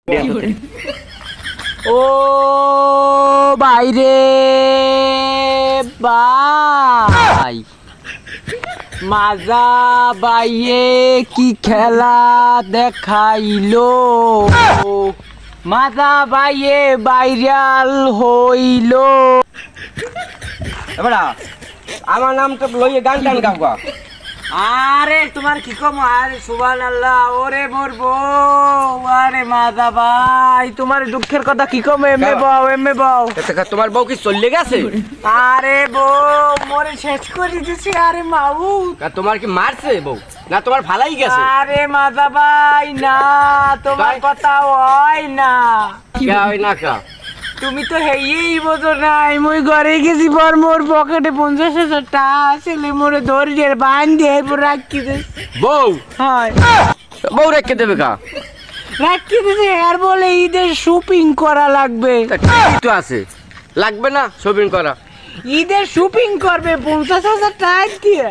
ও বাইরে ভাই, মাজা বাইয়ে কি খেলা দেখাইলো, মাজা বাইয়ে ভাইরাল হইলো। এবারা আমার নামটা লইয়ে গান টান গাওয়া। আরে তোমার কি কম, আরে সুবহানাল্লাহ, ওরে মোর বউ, আরে মাজা ভাই তোমার দুঃখের কথা কি কম, এমএ বউ এমএ বউ। তোমার বউ কি চলে গেছে? আরে বউ মোরে শেষ করে দিছে। আরে মাউ, তোমার কি মারছে বউ না তোমার ফালাই গেছে? আরে মাজা ভাই না, তোমার কথা হয় না। কে হয় না কা? তুমি তো হেয়েই বোঝো নাই, মুই ঘরে গেছি পর মোর পকেটে 50,000 টাকা ছেলে মোরে ধরিয়ে বান্ধে এরপর রাখি দে। বউ হয় বউ রেখে দেবে কা? রাখি দিছে আর বলে ঈদের শপিং করা লাগবে। ঠিকই তো আছে, লাগবে না শপিং করা? ঈদের শপিং করবে 50,000 টাকা দিয়ে।